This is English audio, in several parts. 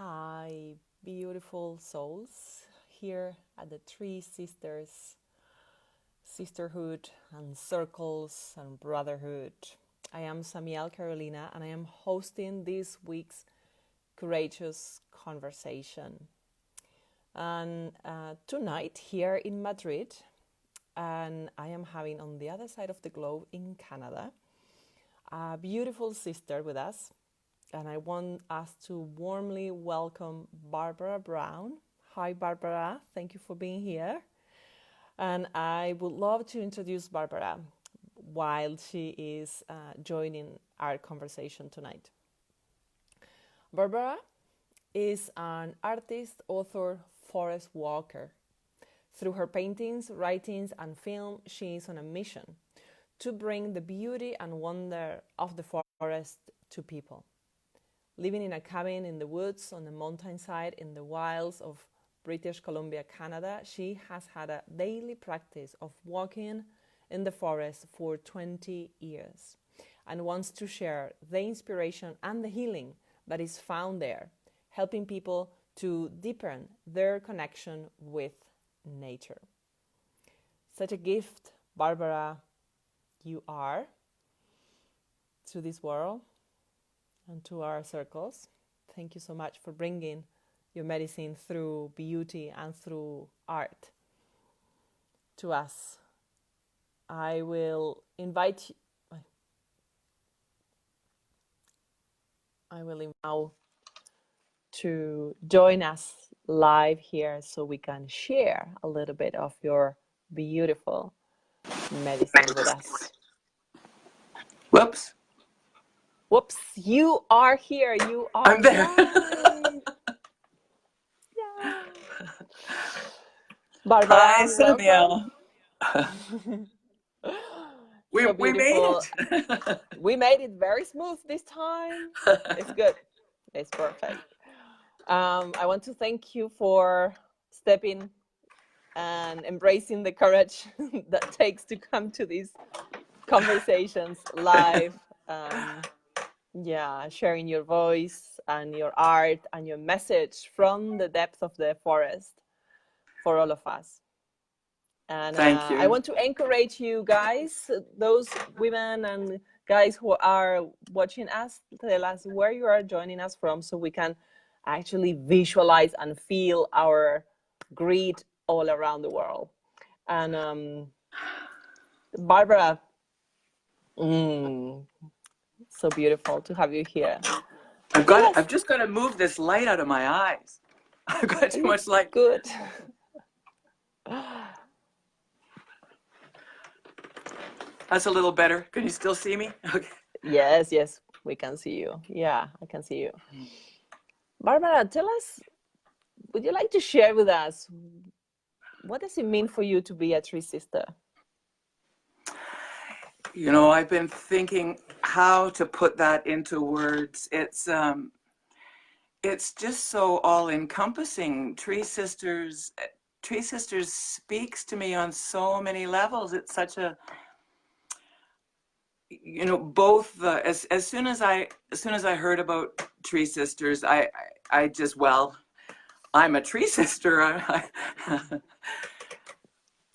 Hi, beautiful souls here at the Three Sisters Sisterhood and Circles and Brotherhood. I am Samiel Carolina and I am hosting this week's Courageous Conversation. And tonight, here in Madrid, and I am having on the other side of the globe in Canada, a beautiful sister with us. And I want us to warmly welcome Barbara Brown. Hi, Barbara. Thank you for being here. And I would love to introduce Barbara while she is joining our conversation tonight. Barbara is an artist, author, forest walker. Through her paintings, writings, and film, she is on a mission to bring the beauty and wonder of the forest to people. Living in a cabin in the woods on the mountainside in the wilds of British Columbia, Canada, she has had a daily practice of walking in the forest for 20 years and wants to share the inspiration and the healing that is found there, helping people to deepen their connection with nature. Such a gift, Barbara, you are to this world and to our circles. Thank you so much for bringing your medicine through beauty and through art to us. I will invite now to join us live here so we can share a little bit of your beautiful medicine with us. Whoops. Whoops, you are here. You are I'm there. live. Yeah. Barbara, Hi, welcome. Samuel. So We made beautiful. it. We made it very smooth this time. It's good. It's perfect. I want to thank you for stepping and embracing the courage that takes to come to these conversations live. Sharing your voice and your art and your message from the depth of the forest for all of us. And Thank you. I want to encourage you guys, those women and guys who are watching us, tell us where you are joining us from so we can actually visualize and feel our grid all around the world. And Barbara, so beautiful to have you here. I've just got to move this light out of my eyes. I've got too much light. Good. That's a little better. Can you still see me? Okay. Yes, we can see you. Yeah, I can see you. Barbara, tell us, would you like to share with us, what does it mean for you to be a tree sister? You know, I've been thinking how to put that into words. It's just so all-encompassing. Tree Sisters speaks to me on so many levels. It's such a, you know, both as soon as I heard about Tree Sisters, I just, well, I'm a tree sister.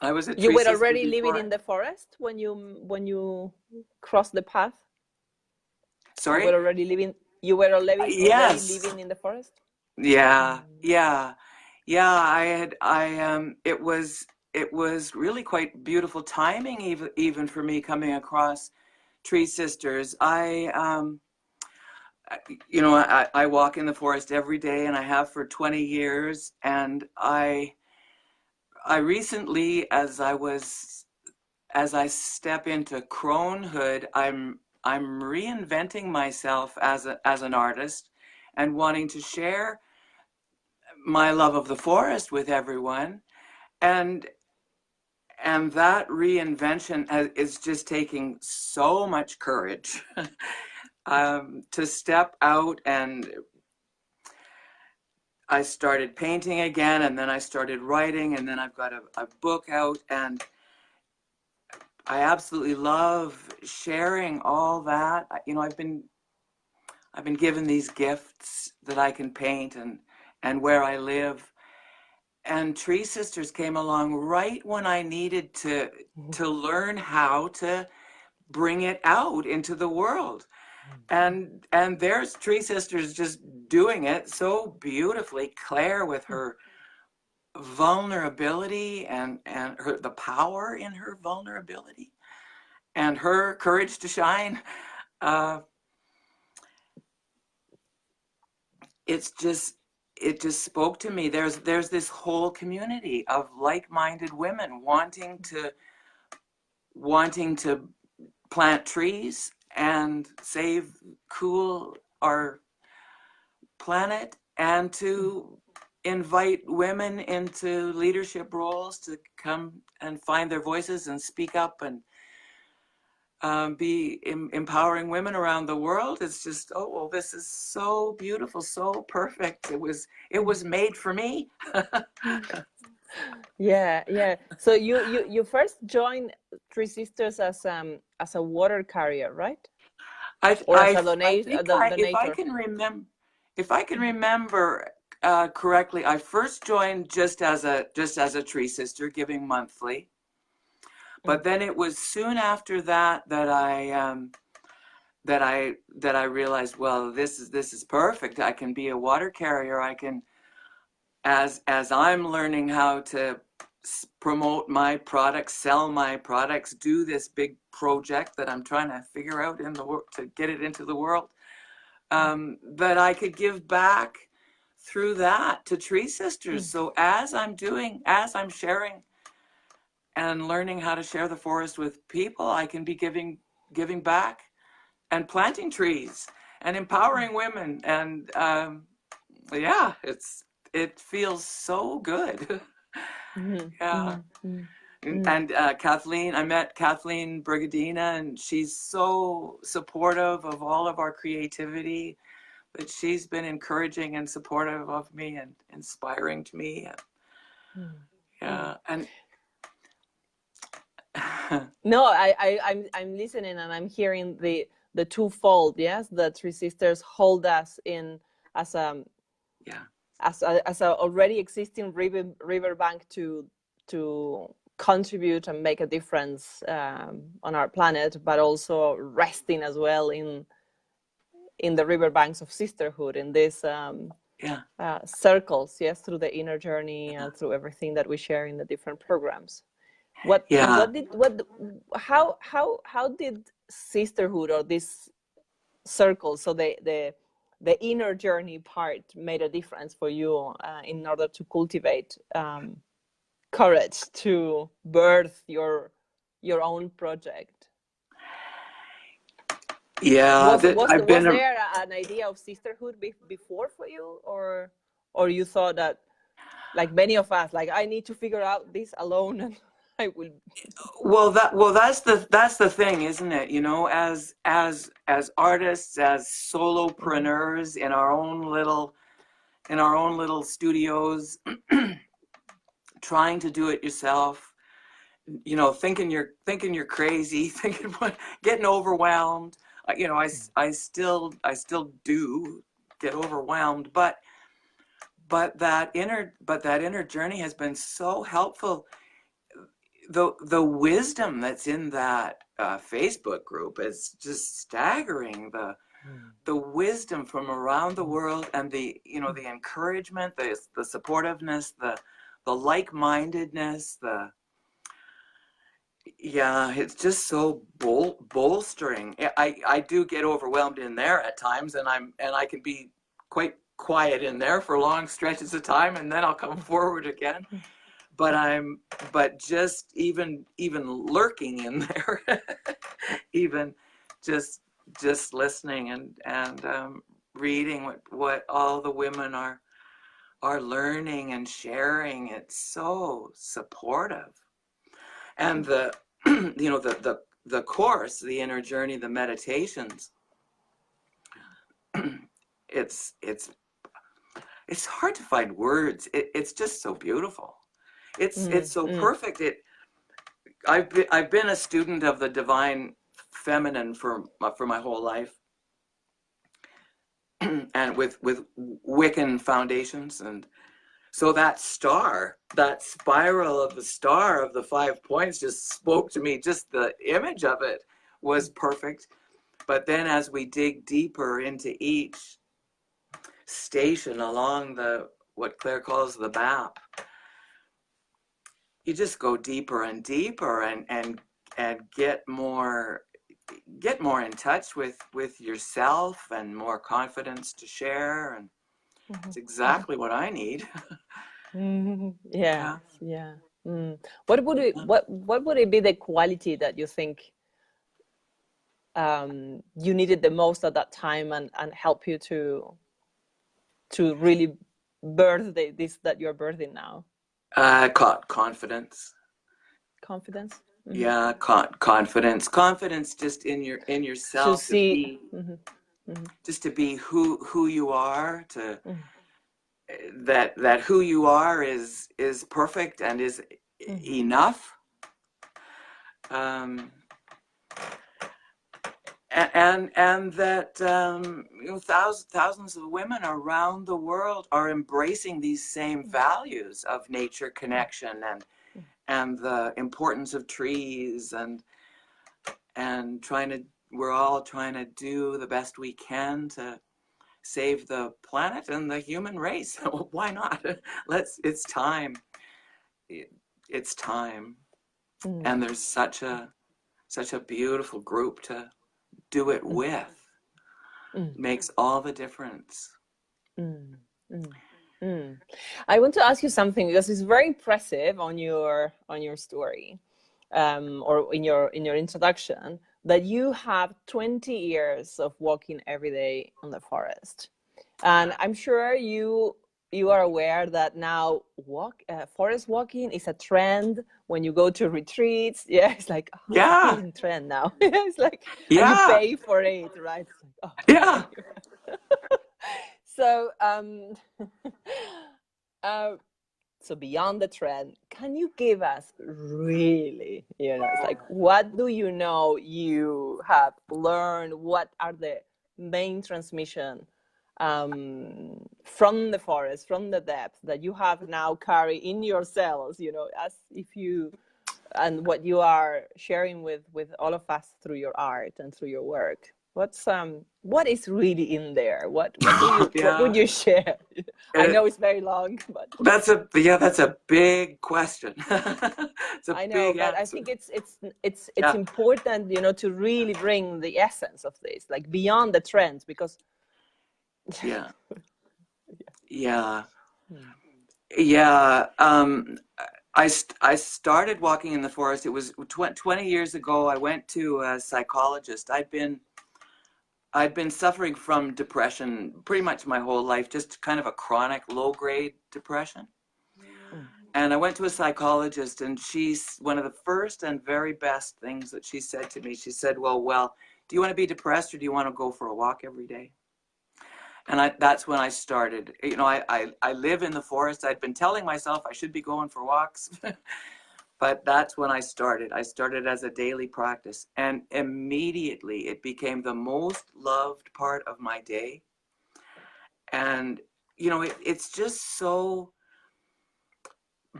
I was a tree You were sister already before. living in the forest when you crossed the path? Sorry? You were already Yes. living in the forest? Yeah. It was really quite beautiful timing, even for me coming across Tree Sisters. You know, I walk in the forest every day, and I have for 20 years. And I recently, as I step into cronehood, I'm reinventing myself as an artist, and wanting to share my love of the forest with everyone. And that reinvention is just taking so much courage to step out. And I started painting again, and then I started writing, and then I've got a book out, and I absolutely love sharing all that. You know, I've been given these gifts that I can paint and where I live. And Tree Sisters came along right when I needed to learn how to bring it out into the world. And there's Tree Sisters just doing it so beautifully. Claire with her vulnerability and the power in her vulnerability and her courage to shine. It just spoke to me. There's this whole community of like-minded women wanting to plant trees and cool our planet, and to invite women into leadership roles to come and find their voices and speak up and be empowering women around the world. It's just, oh, well, this is so beautiful, so perfect. It was made for me. Yeah. So you first joined Three Sisters as a water carrier, right? Or as a I think donator. if I can remember correctly, I first joined just as a Tree Sister, giving monthly. But then it was soon after that I realized, well, this is perfect. I can be a water carrier. I can, as I'm learning how to promote my products, sell my products, do this big project that I'm trying to figure out in the world to get it into the world, that I could give back through that to Tree Sisters. So as I'm sharing and learning how to share the forest with people, I can be giving back and planting trees and empowering women. And yeah, it feels so good. Yeah. And I met Kathleen Brigadina, and she's so supportive of all of our creativity. But she's been encouraging and supportive of me and inspiring to me. Yeah, and no, I'm listening, and I'm hearing the twofold. Yes, the Three Sisters hold us in as a already existing riverbank to contribute and make a difference on our planet, but also resting as well in the riverbanks of sisterhood, in these circles, yes, through the inner journey and through everything that we share in the different programs. How did sisterhood, or this circle, so the inner journey part, made a difference for you in order to cultivate courage to birth your own project? Yeah, was there an idea of sisterhood before for you, or you thought that, like many of us, like, I need to figure out this alone and I will? Well, that's the thing, isn't it? You know, as artists, as solopreneurs in our own little studios, trying to do it yourself. You know, thinking you're crazy, getting overwhelmed. You know, I still do get overwhelmed, but that inner journey has been so helpful. The wisdom that's in that Facebook group is just staggering. The wisdom from around the world, and the encouragement, the supportiveness, the like-mindedness, it's just so bolstering. I do get overwhelmed in there at times, and I can be quite quiet in there for long stretches of time, and then I'll come forward again. But just even lurking in there, even just listening and reading what all the women are learning and sharing, it's so supportive. And the the course, the inner journey, the meditations, it's hard to find words. It's just so beautiful. It's so perfect. I've been a student of the divine feminine for my whole life, and with Wiccan foundations. And so that star, that spiral of the star of the 5 points just spoke to me. Just the image of it was perfect. But then as we dig deeper into each station along the, what Claire calls the map, you just go deeper and deeper and get more in touch with yourself and more confidence to share. And it's exactly what I need. Yes, yeah. What would it be the quality that you think you needed the most at that time and help you to really birth this that you're birthing now? Confidence. Confidence. Yeah, confidence just in To yourself, to see. be just to be who you are, to that who you are is perfect and is enough. And that thousands of women around the world are embracing these same values of nature connection and the importance of trees and we're all trying to do the best we can to save the planet and the human race. Why not? It's time. It's time. And there's such a beautiful group to do it with. Makes all the difference. I want to ask you something because it's very impressive on your story, or in your introduction, that you have 20 years of walking every day on the forest, and I'm sure you are aware that now forest walking is a trend when you go to retreats. Yeah, it's like, oh, Yeah, it's a healing trend now. It's like, yeah, and you pay for it, right? It's like, oh, yeah. So, so beyond the trend, can you give us really, it's like, what do you know you have learned? What are the main transmission from the forest, from the depth that you have now carry in your cells, as if you, and what you are sharing with all of us through your art and through your work? What is really in there? What would you share? I know it's very long, but that's a big question. It's a I know, big but answer. I think it's important, to really bring the essence of this, like beyond the trends, because yeah. I started walking in the forest. It was 20 years ago. I went to a psychologist. I'd been suffering from depression pretty much my whole life, just kind of a chronic low-grade depression. And I went to a psychologist, and she's one of the first and very best things that she said to me. She said, well, do you want to be depressed, or do you want to go for a walk every day? And that's when I started. I live in the forest. I'd been telling myself I should be going for walks. But that's when I started. I started as a daily practice, and immediately it became the most loved part of my day. And, it's just so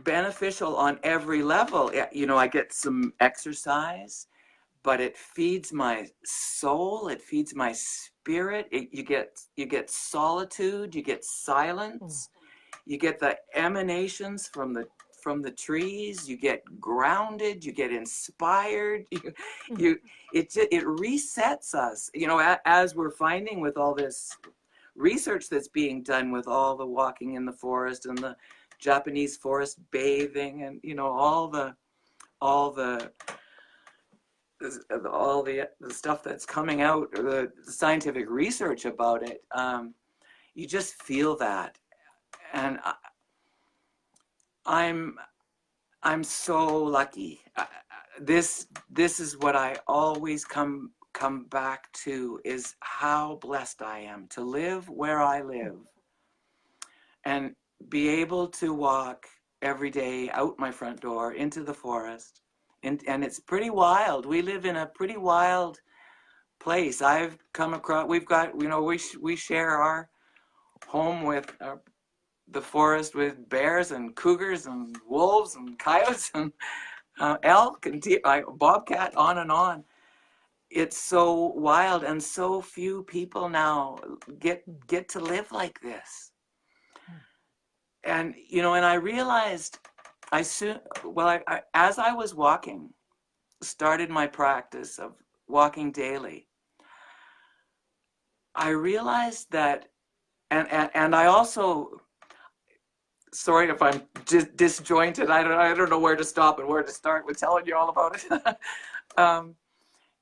beneficial on every level. I get some exercise, but it feeds my soul. It feeds my spirit. You get solitude. You get silence. You get the emanations from the trees. You get grounded. You get inspired. It resets us. As we're finding with all this research that's being done with all the walking in the forest and the Japanese forest bathing and all the stuff that's coming out, or the scientific research about it. You just feel that, and I'm so lucky. This is what I always come back to, is how blessed I am to live where I live and be able to walk every day out my front door into the forest. And it's pretty wild. We live in a pretty wild place. I've come across, we've got, we share our home with the forest with bears and cougars and wolves and coyotes and elk and bobcat, on and on. It's so wild, and so few people now get to live like this. And and I realized as I was walking, started my practice of walking daily, I realized that, and I also, sorry if I'm disjointed. I don't know where to stop and where to start with telling you all about it.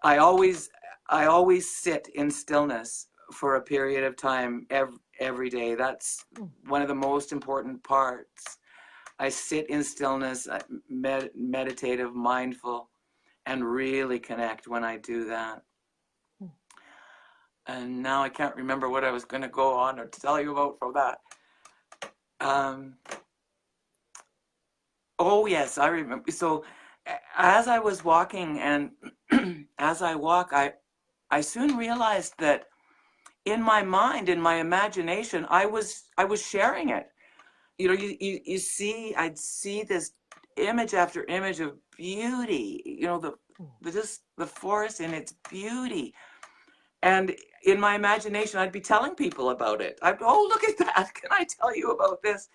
I always sit in stillness for a period of time every day. That's one of the most important parts. I sit in stillness, meditative, mindful, and really connect when I do that. And now I can't remember what I was going to go on or to tell you about from that. Oh yes, I remember. So as I was walking, and as I walk, I soon realized that in my mind, in my imagination, I was sharing it. You see, I'd see this image after image of beauty, the forest in its beauty. And in my imagination, I'd be telling people about it. Oh, look at that. Can I tell you about this?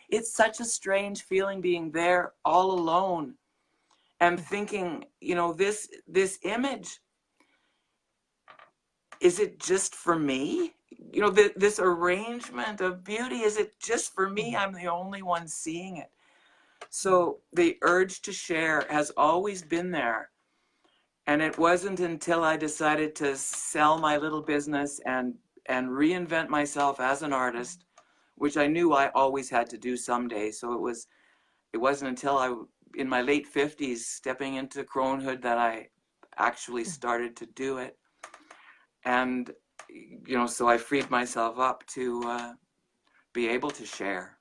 It's such a strange feeling being there all alone and thinking, this image, is it just for me? This arrangement of beauty, is it just for me? I'm the only one seeing it. So the urge to share has always been there. And it wasn't until I decided to sell my little business and reinvent myself as an artist, which I knew I always had to do someday. So it wasn't until in my late 50s, stepping into cronehood, that I actually started to do it. And, so I freed myself up to be able to share,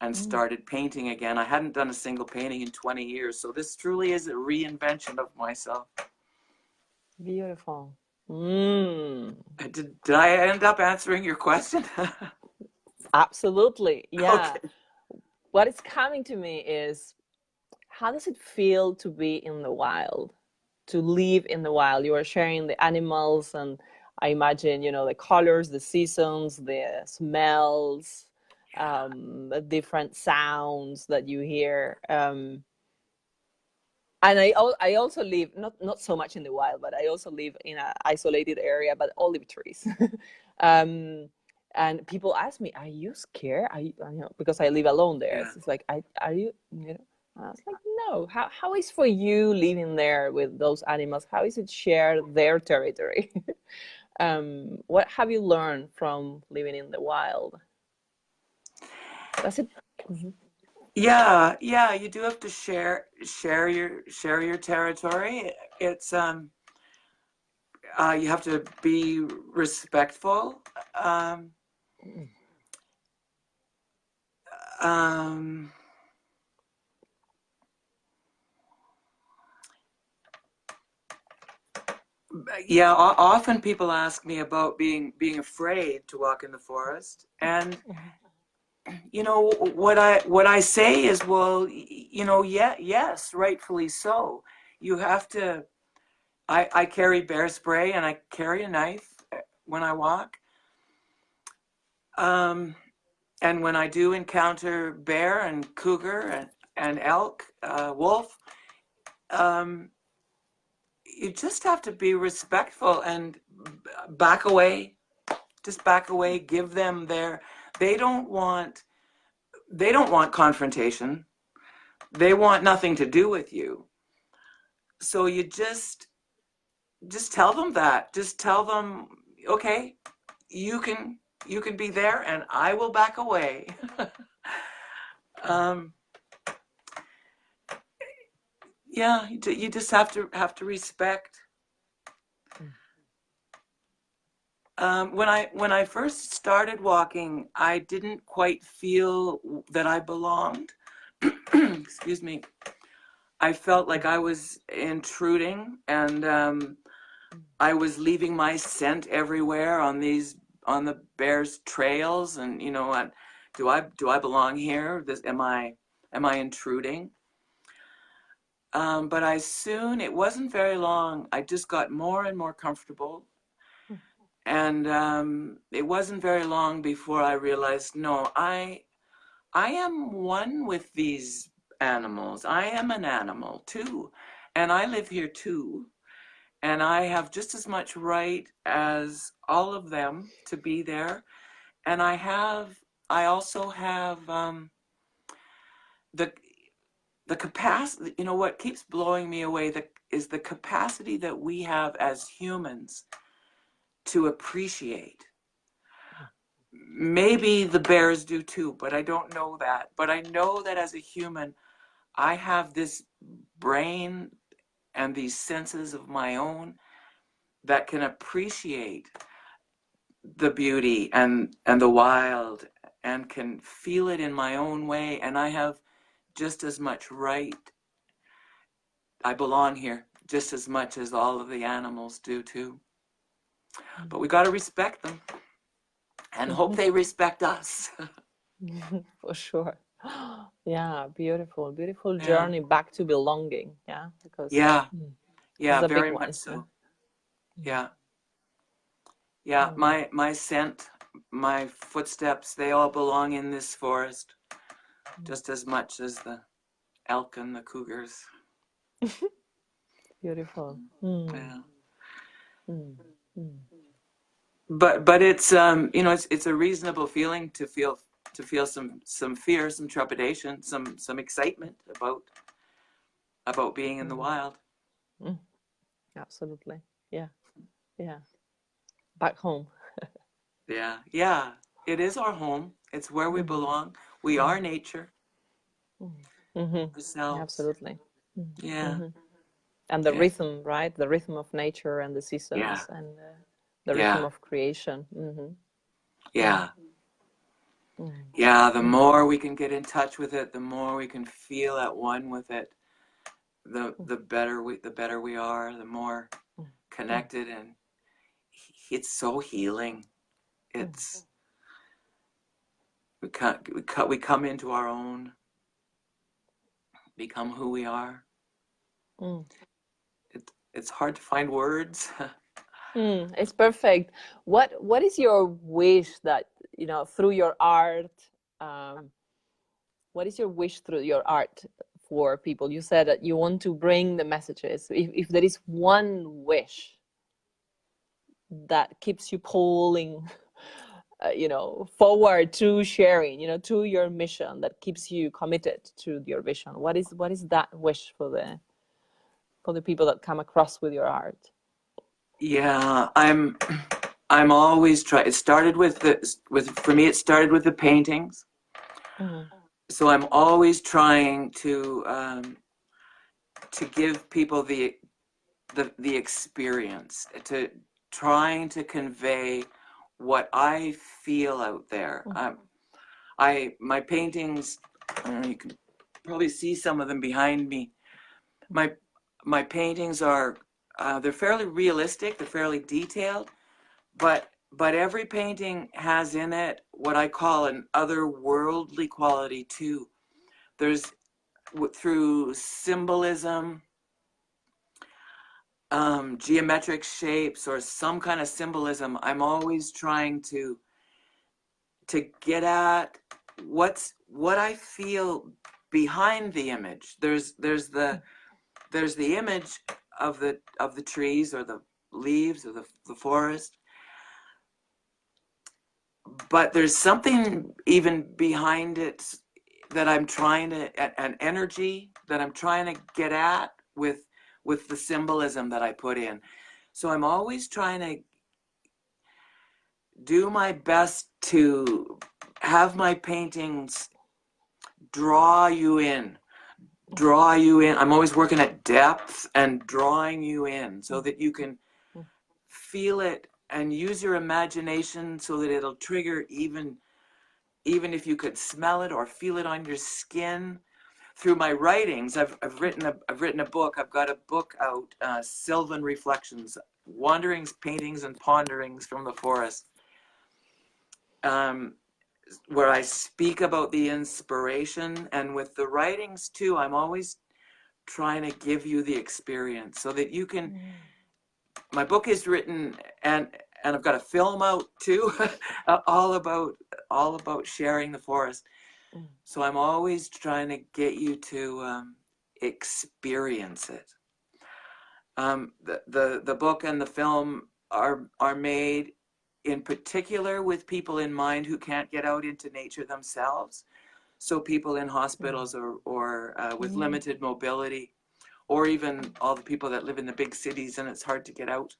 and started painting again. I hadn't done a single painting in 20 years. So this truly is a reinvention of myself. Beautiful. Did I end up answering your question? Absolutely. Yeah. Okay. What is coming to me is, how does it feel to be in the wild, to live in the wild? You are sharing the animals, and I imagine, the colors, the seasons, the smells, the different sounds that you hear. And I also live not so much in the wild, but I also live in an isolated area, but olive trees. And people ask me, "Are you scared? Because I live alone there." Yeah. It's like, "Are you?" I was like, "No. How is for you living there with those animals? How is it share their territory?" What have you learned from living in the wild? That's it. Mm-hmm. Yeah, you do have to share your territory. It's you have to be respectful. Yeah, often people ask me about being afraid to walk in the forest, and what I say is, well, yes, rightfully so. You have to. I carry bear spray, and I carry a knife when I walk. And when I do encounter bear and cougar and elk, wolf, you just have to be respectful and back away. Just back away. Give them they don't want confrontation. They want nothing to do with you. So you just tell them that. Just tell them, okay, you can be there, and I will back away. Yeah, you just have to respect. When I first started walking, I didn't quite feel that I belonged. Excuse me. I felt like I was intruding, and I was leaving my scent everywhere on the bears' trails, and you know what? Do I belong here? Am I intruding? But it wasn't very long. I just got more and more comfortable. And it wasn't very long before I realized, no, I am one with these animals. I am an animal too. And I live here too. And I have just as much right as all of them to be there. And I also have the capacity. You know what keeps blowing me away is the capacity that we have as humans to appreciate. Maybe the bears do too, but I don't know that. But I know that as a human, I have this brain and these senses of my own that can appreciate the beauty and the wild and can feel it in my own way. And I have just as much right. I belong here just as much as all of the animals do too. But we got to respect them and hope they respect us. For sure. Yeah, beautiful, beautiful Yeah. journey back to belonging. Yeah, because Yeah, it's a big very one. much so. Yeah, my scent, my footsteps, they all belong in this forest just as much as the elk and the cougars. Beautiful. Yeah. But it's you know, it's a reasonable feeling to feel some fear, some trepidation, some excitement about being in the wild. Absolutely. Yeah. Yeah. Back home. Yeah, it is our home. It's where we belong. We are nature ourselves. Absolutely. Yeah. And the Yeah. rhythm, right? The rhythm of nature and the seasons and the rhythm of creation. Yeah. Yeah, the more we can get in touch with it, the more we can feel at one with it, the better we are, the more connected, and it's so healing. It's we come into our own, become who we are. It's hard to find words. It's perfect. What is your wish that, you know, through your art, what is your wish through your art for people? You said that you want to bring the messages. If there is one wish that keeps you pulling, you know, forward to sharing, you know, to your mission, that keeps you committed to your vision, what is that wish for the people that come across with your art? Yeah, I'm always trying. It started for me. It started with the paintings. So I'm always trying to give people the experience, to trying to convey what I feel out there. My paintings, you can probably see some of them behind me. My paintings are they're fairly realistic, they're fairly detailed, but every painting has in it what I call an otherworldly quality too. There's through symbolism, geometric shapes, or some kind of symbolism. I'm always trying to get at what I feel behind the image. There's the image of the trees or the leaves or the forest, but there's something even behind it that I'm trying to, an energy that I'm trying to get at with the symbolism that I put in. So I'm always trying to do my best to have my paintings draw you in. I'm always working at depth and drawing you in so that you can feel it and use your imagination so that it'll trigger even if you could smell it or feel it on your skin. Through my writings, I've written a book. I've got a book out, Sylvan Reflections, wanderings, paintings, and ponderings from the forest, where I speak about the inspiration. And with the writings too, I'm always trying to give you the experience so that you can, my book is written, and I've got a film out too, all about sharing the forest. So I'm always trying to get you to experience it. The book and the film are made in particular with people in mind who can't get out into nature themselves. So people in hospitals or with limited mobility, or even all the people that live in the big cities and it's hard to get out,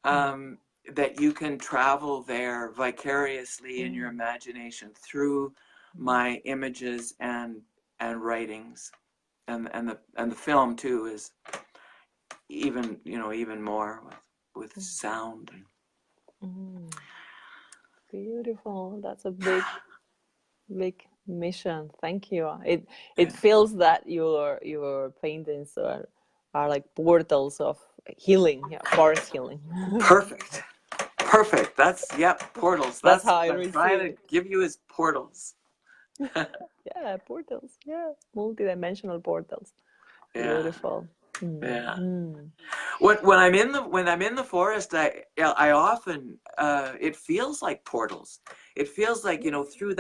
that you can travel there vicariously in your imagination through my images and writings, and the film too is even more with sound. Beautiful. That's a big mission. Thank you. It feels that your paintings are like portals of healing, forest healing. Perfect. That's portals. That's how what I I'm trying to receive it. give you is portals. Yeah, portals. Yeah, multidimensional portals. Yeah. Beautiful. Yeah. When I'm in the forest, I often it feels like portals. It feels like, through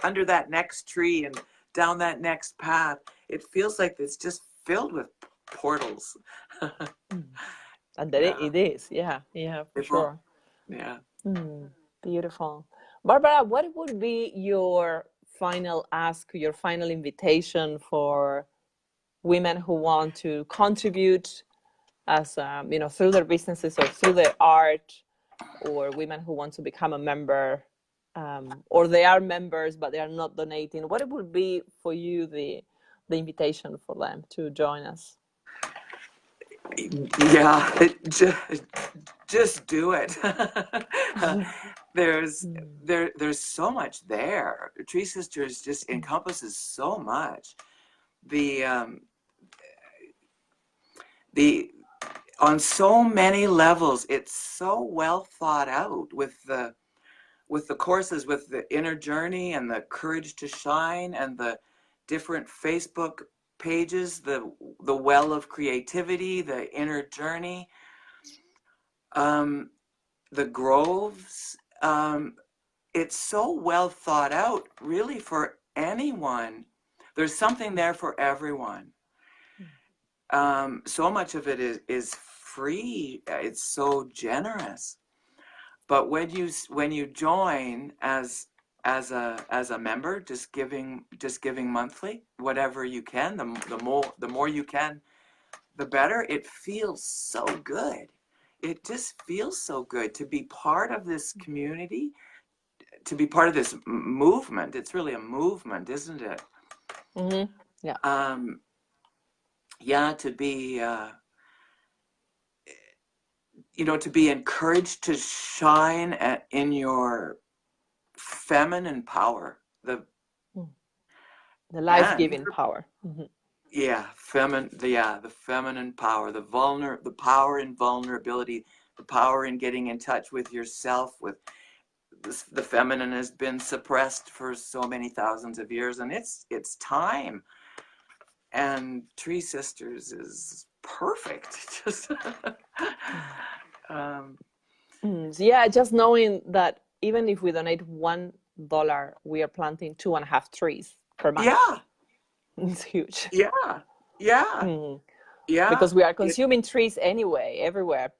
under that next tree and down that next path. It feels like it's just filled with portals. And that it is. Yeah, for sure. Yeah. Beautiful. Barbara, what would be your final ask, your final invitation for women who want to contribute as through their businesses or through their art, or women who want to become a member, or they are members but they are not donating? What it would be for you the invitation for them to join us? Yeah, just do it. There's so much there. Tree Sisters just encompasses so much. The on so many levels, it's so well thought out with the courses, with the inner journey and the courage to shine and the different Facebook pages, the well of creativity, the inner journey, the groves. It's so well thought out, really, for anyone. There's something there for everyone. So much of it is free. It's so generous. But when you join as a member, just giving monthly, whatever you can, the more you can, the better. It feels so good. It just feels so good to be part of this community, to be part of this movement. It's really a movement, isn't it? Yeah. Yeah, to be to be encouraged to shine in your feminine power, the life-giving power. Yeah, the feminine power, the power in vulnerability, the power in getting in touch with yourself. With this, the feminine has been suppressed for so many thousands of years, and it's time. And Tree Sisters is perfect. Just yeah, just knowing that even if we donate $1, we are planting 2.5 trees per month. Yeah, it's huge. Yeah. Because we are consuming trees anyway, everywhere.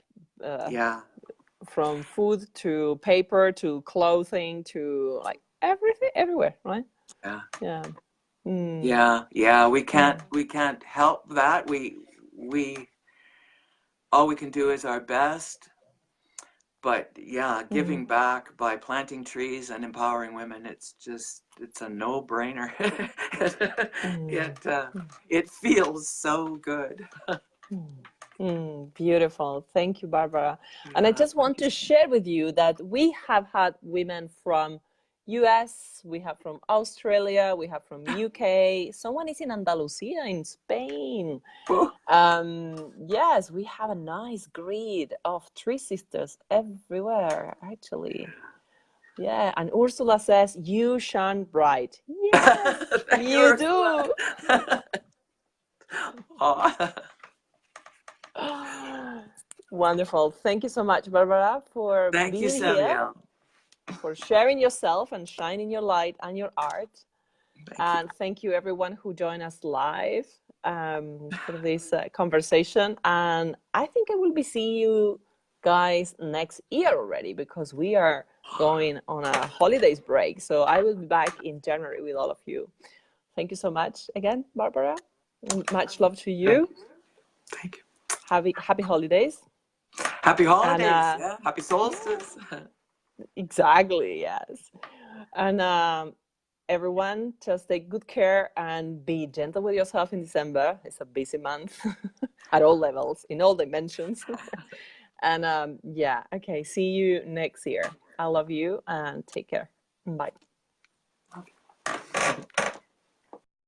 From food to paper to clothing to like everything, everywhere, right? Yeah. We can't help that. We all we can do is our best. But giving back by planting trees and empowering women, it's a no-brainer. It feels so good. Beautiful. Thank you, Barbara. And I just want to share with you that we have had women from US, we have from Australia, we have from UK. Someone is in Andalusia in Spain. Yes, we have a nice grid of three sisters everywhere, actually. Yeah, and Ursula says, you shine bright. Yes, Thank you, you Ursula. do. Aw. Wonderful. Thank you so much, Barbara, for Thank you, being here, Samuel. for sharing yourself and shining your light and your art. Thank you. And thank you, everyone who joined us live for this conversation. And I think I will be seeing you guys next year already, because we are going on a holidays break. So I will be back in January with all of you. Thank you so much again, Barbara. Much love to you. Thank you. Happy holidays. Happy holidays. And Yeah. Happy solstice. exactly, yes. And everyone, just take good care and be gentle with yourself in December. It's a busy month at all levels, in all dimensions. And yeah, okay, see you next year. I love you and take care. Bye.